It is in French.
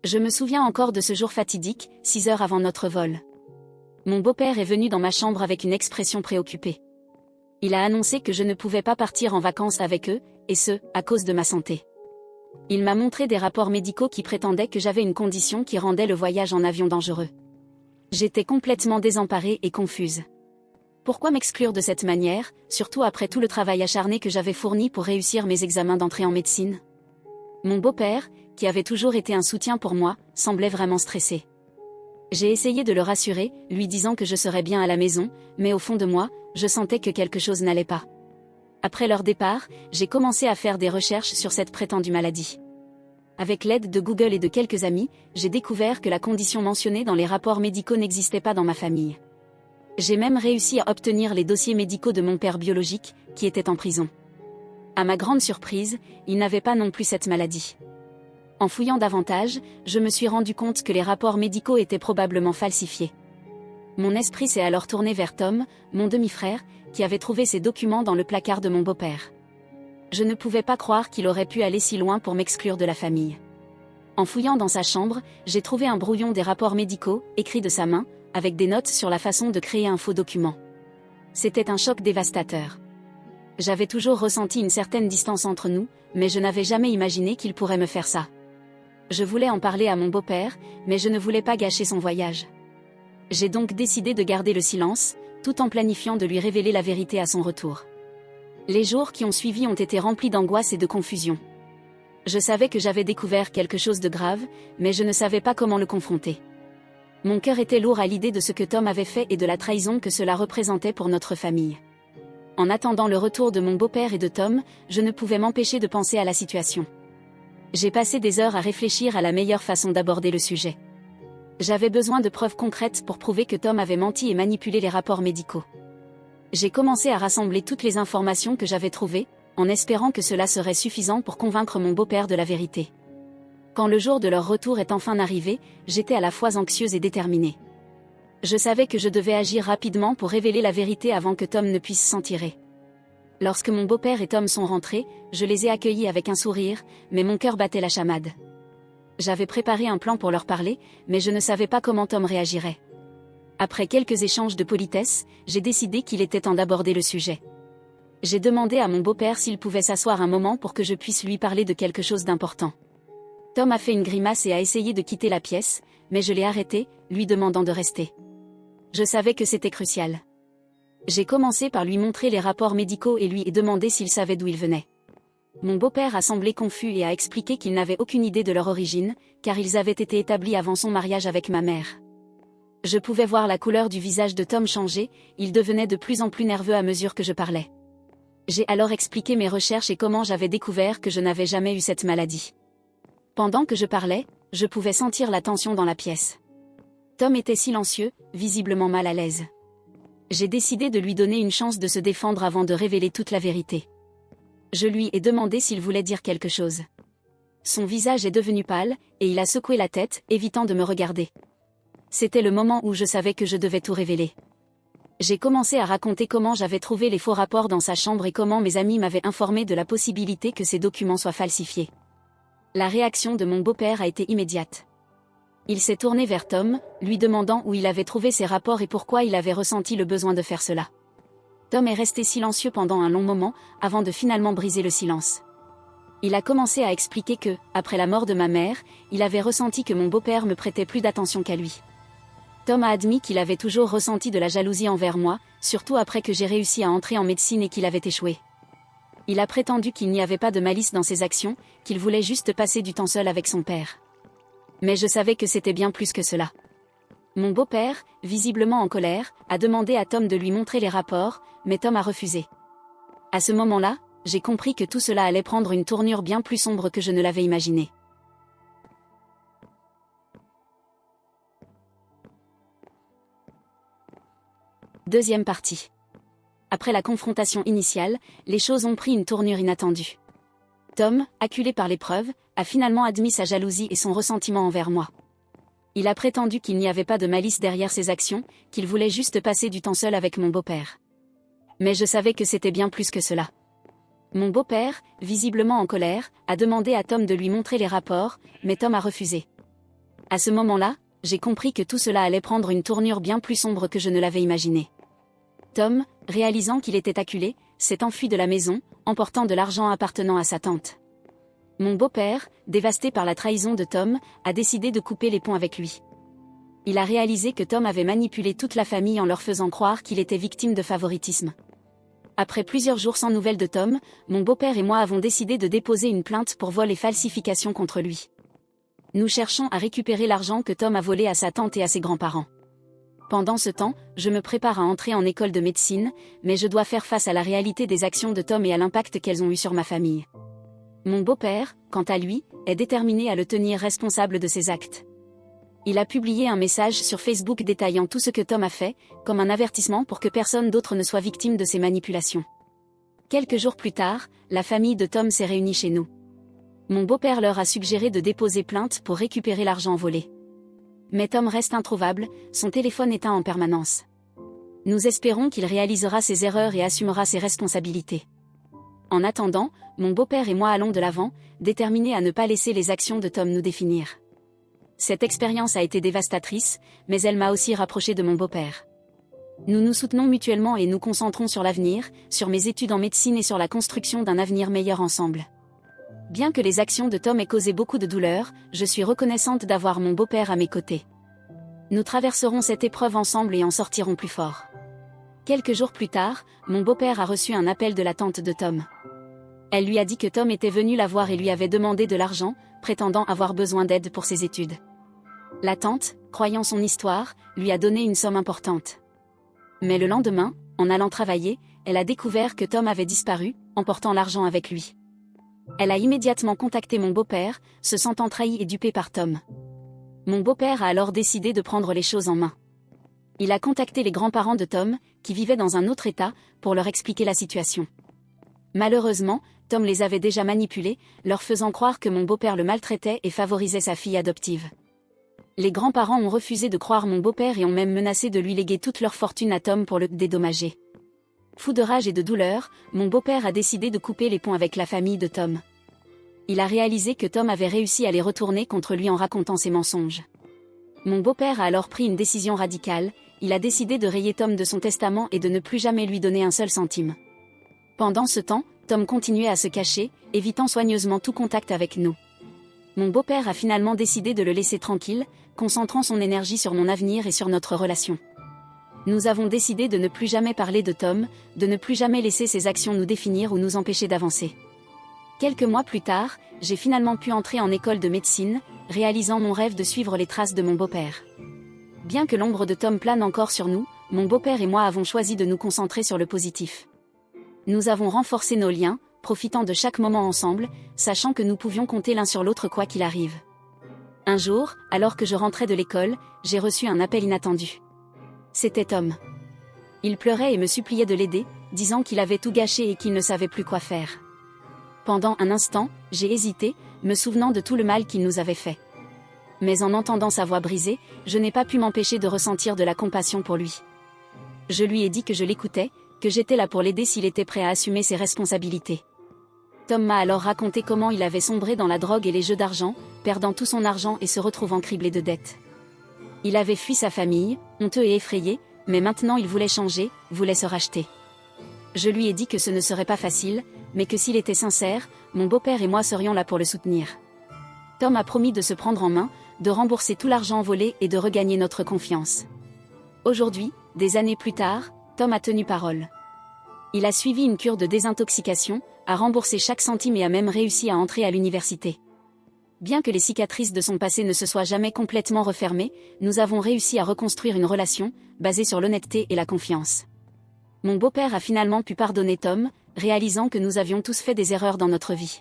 Je me souviens encore de ce jour fatidique, 6 heures avant notre vol. Mon beau-père est venu dans ma chambre avec une expression préoccupée. Il a annoncé que je ne pouvais pas partir en vacances avec eux, et ce, à cause de ma santé. Il m'a montré des rapports médicaux qui prétendaient que j'avais une condition qui rendait le voyage en avion dangereux. J'étais complètement désemparée et confuse. Pourquoi m'exclure de cette manière, surtout après tout le travail acharné que j'avais fourni pour réussir mes examens d'entrée en médecine? Mon beau-père, qui avait toujours été un soutien pour moi, semblait vraiment stressé. J'ai essayé de le rassurer, lui disant que je serais bien à la maison, mais au fond de moi, je sentais que quelque chose n'allait pas. Après leur départ, j'ai commencé à faire des recherches sur cette prétendue maladie. Avec l'aide de Google et de quelques amis, j'ai découvert que la condition mentionnée dans les rapports médicaux n'existait pas dans ma famille. J'ai même réussi à obtenir les dossiers médicaux de mon père biologique, qui était en prison. À ma grande surprise, il n'avait pas non plus cette maladie. En fouillant davantage, je me suis rendu compte que les rapports médicaux étaient probablement falsifiés. Mon esprit s'est alors tourné vers Tom, mon demi-frère, qui avait trouvé ces documents dans le placard de mon beau-père. Je ne pouvais pas croire qu'il aurait pu aller si loin pour m'exclure de la famille. En fouillant dans sa chambre, j'ai trouvé un brouillon des rapports médicaux, écrits de sa main, avec des notes sur la façon de créer un faux document. C'était un choc dévastateur. J'avais toujours ressenti une certaine distance entre nous, mais je n'avais jamais imaginé qu'il pourrait me faire ça. Je voulais en parler à mon beau-père, mais je ne voulais pas gâcher son voyage. J'ai donc décidé de garder le silence, tout en planifiant de lui révéler la vérité à son retour. Les jours qui ont suivi ont été remplis d'angoisse et de confusion. Je savais que j'avais découvert quelque chose de grave, mais je ne savais pas comment le confronter. Mon cœur était lourd à l'idée de ce que Tom avait fait et de la trahison que cela représentait pour notre famille. En attendant le retour de mon beau-père et de Tom, je ne pouvais m'empêcher de penser à la situation. J'ai passé des heures à réfléchir à la meilleure façon d'aborder le sujet. J'avais besoin de preuves concrètes pour prouver que Tom avait menti et manipulé les rapports médicaux. J'ai commencé à rassembler toutes les informations que j'avais trouvées, en espérant que cela serait suffisant pour convaincre mon beau-père de la vérité. Quand le jour de leur retour est enfin arrivé, j'étais à la fois anxieuse et déterminée. Je savais que je devais agir rapidement pour révéler la vérité avant que Tom ne puisse s'en tirer. Lorsque mon beau-père et Tom sont rentrés, je les ai accueillis avec un sourire, mais mon cœur battait la chamade. J'avais préparé un plan pour leur parler, mais je ne savais pas comment Tom réagirait. Après quelques échanges de politesse, j'ai décidé qu'il était temps d'aborder le sujet. J'ai demandé à mon beau-père s'il pouvait s'asseoir un moment pour que je puisse lui parler de quelque chose d'important. Tom a fait une grimace et a essayé de quitter la pièce, mais je l'ai arrêté, lui demandant de rester. Je savais que c'était crucial. J'ai commencé par lui montrer les rapports médicaux et lui ai demandé s'il savait d'où ils venaient. Mon beau-père a semblé confus et a expliqué qu'il n'avait aucune idée de leur origine, car ils avaient été établis avant son mariage avec ma mère. Je pouvais voir la couleur du visage de Tom changer, il devenait de plus en plus nerveux à mesure que je parlais. J'ai alors expliqué mes recherches et comment j'avais découvert que je n'avais jamais eu cette maladie. Pendant que je parlais, je pouvais sentir la tension dans la pièce. Tom était silencieux, visiblement mal à l'aise. J'ai décidé de lui donner une chance de se défendre avant de révéler toute la vérité. Je lui ai demandé s'il voulait dire quelque chose. Son visage est devenu pâle, et il a secoué la tête, évitant de me regarder. C'était le moment où je savais que je devais tout révéler. J'ai commencé à raconter comment j'avais trouvé les faux rapports dans sa chambre et comment mes amis m'avaient informé de la possibilité que ces documents soient falsifiés. La réaction de mon beau-père a été immédiate. Il s'est tourné vers Tom, lui demandant où il avait trouvé ces rapports et pourquoi il avait ressenti le besoin de faire cela. Tom est resté silencieux pendant un long moment, avant de finalement briser le silence. Il a commencé à expliquer que, après la mort de ma mère, il avait ressenti que mon beau-père me prêtait plus d'attention qu'à lui. Tom a admis qu'il avait toujours ressenti de la jalousie envers moi, surtout après que j'ai réussi à entrer en médecine et qu'il avait échoué. Il a prétendu qu'il n'y avait pas de malice dans ses actions, qu'il voulait juste passer du temps seul avec son père. Mais je savais que c'était bien plus que cela. Mon beau-père, visiblement en colère, a demandé à Tom de lui montrer les rapports, mais Tom a refusé. À ce moment-là, j'ai compris que tout cela allait prendre une tournure bien plus sombre que je ne l'avais imaginé. Deuxième partie. Après la confrontation initiale, les choses ont pris une tournure inattendue. Tom, acculé par les preuves, a finalement admis sa jalousie et son ressentiment envers moi. Il a prétendu qu'il n'y avait pas de malice derrière ses actions, qu'il voulait juste passer du temps seul avec mon beau-père. Mais je savais que c'était bien plus que cela. Mon beau-père, visiblement en colère, a demandé à Tom de lui montrer les rapports, mais Tom a refusé. À ce moment-là, j'ai compris que tout cela allait prendre une tournure bien plus sombre que je ne l'avais imaginé. Tom, réalisant qu'il était acculé, s'est enfui de la maison, emportant de l'argent appartenant à sa tante. Mon beau-père, dévasté par la trahison de Tom, a décidé de couper les ponts avec lui. Il a réalisé que Tom avait manipulé toute la famille en leur faisant croire qu'il était victime de favoritisme. Après plusieurs jours sans nouvelles de Tom, mon beau-père et moi avons décidé de déposer une plainte pour vol et falsification contre lui. Nous cherchons à récupérer l'argent que Tom a volé à sa tante et à ses grands-parents. Pendant ce temps, je me prépare à entrer en école de médecine, mais je dois faire face à la réalité des actions de Tom et à l'impact qu'elles ont eu sur ma famille. Mon beau-père, quant à lui, est déterminé à le tenir responsable de ses actes. Il a publié un message sur Facebook détaillant tout ce que Tom a fait, comme un avertissement pour que personne d'autre ne soit victime de ses manipulations. Quelques jours plus tard, la famille de Tom s'est réunie chez nous. Mon beau-père leur a suggéré de déposer plainte pour récupérer l'argent volé. Mais Tom reste introuvable, son téléphone éteint en permanence. Nous espérons qu'il réalisera ses erreurs et assumera ses responsabilités. En attendant, mon beau-père et moi allons de l'avant, déterminés à ne pas laisser les actions de Tom nous définir. Cette expérience a été dévastatrice, mais elle m'a aussi rapproché de mon beau-père. Nous nous soutenons mutuellement et nous concentrons sur l'avenir, sur mes études en médecine et sur la construction d'un avenir meilleur ensemble. Bien que les actions de Tom aient causé beaucoup de douleur, je suis reconnaissante d'avoir mon beau-père à mes côtés. Nous traverserons cette épreuve ensemble et en sortirons plus forts. Quelques jours plus tard, mon beau-père a reçu un appel de la tante de Tom. Elle lui a dit que Tom était venu la voir et lui avait demandé de l'argent, prétendant avoir besoin d'aide pour ses études. La tante, croyant son histoire, lui a donné une somme importante. Mais le lendemain, en allant travailler, elle a découvert que Tom avait disparu, emportant l'argent avec lui. Elle a immédiatement contacté mon beau-père, se sentant trahi et dupé par Tom. Mon beau-père a alors décidé de prendre les choses en main. Il a contacté les grands-parents de Tom, qui vivaient dans un autre état, pour leur expliquer la situation. Malheureusement, Tom les avait déjà manipulés, leur faisant croire que mon beau-père le maltraitait et favorisait sa fille adoptive. Les grands-parents ont refusé de croire mon beau-père et ont même menacé de lui léguer toute leur fortune à Tom pour le dédommager. Fou de rage et de douleur, mon beau-père a décidé de couper les ponts avec la famille de Tom. Il a réalisé que Tom avait réussi à les retourner contre lui en racontant ses mensonges. Mon beau-père a alors pris une décision radicale, il a décidé de rayer Tom de son testament et de ne plus jamais lui donner un seul centime. Pendant ce temps, Tom continuait à se cacher, évitant soigneusement tout contact avec nous. Mon beau-père a finalement décidé de le laisser tranquille, concentrant son énergie sur mon avenir et sur notre relation. Nous avons décidé de ne plus jamais parler de Tom, de ne plus jamais laisser ses actions nous définir ou nous empêcher d'avancer. Quelques mois plus tard, j'ai finalement pu entrer en école de médecine, réalisant mon rêve de suivre les traces de mon beau-père. Bien que l'ombre de Tom plane encore sur nous, mon beau-père et moi avons choisi de nous concentrer sur le positif. Nous avons renforcé nos liens, profitant de chaque moment ensemble, sachant que nous pouvions compter l'un sur l'autre quoi qu'il arrive. Un jour, alors que je rentrais de l'école, j'ai reçu un appel inattendu. C'était Tom. Il pleurait et me suppliait de l'aider, disant qu'il avait tout gâché et qu'il ne savait plus quoi faire. Pendant un instant, j'ai hésité, me souvenant de tout le mal qu'il nous avait fait. Mais en entendant sa voix brisée, je n'ai pas pu m'empêcher de ressentir de la compassion pour lui. Je lui ai dit que je l'écoutais, que j'étais là pour l'aider s'il était prêt à assumer ses responsabilités. Tom m'a alors raconté comment il avait sombré dans la drogue et les jeux d'argent, perdant tout son argent et se retrouvant criblé de dettes. Il avait fui sa famille, honteux et effrayé, mais maintenant il voulait changer, voulait se racheter. Je lui ai dit que ce ne serait pas facile, mais que s'il était sincère, mon beau-père et moi serions là pour le soutenir. Tom a promis de se prendre en main, de rembourser tout l'argent volé et de regagner notre confiance. Aujourd'hui, des années plus tard, Tom a tenu parole. Il a suivi une cure de désintoxication, a remboursé chaque centime et a même réussi à entrer à l'université. Bien que les cicatrices de son passé ne se soient jamais complètement refermées, nous avons réussi à reconstruire une relation, basée sur l'honnêteté et la confiance. Mon beau-père a finalement pu pardonner Tom, réalisant que nous avions tous fait des erreurs dans notre vie.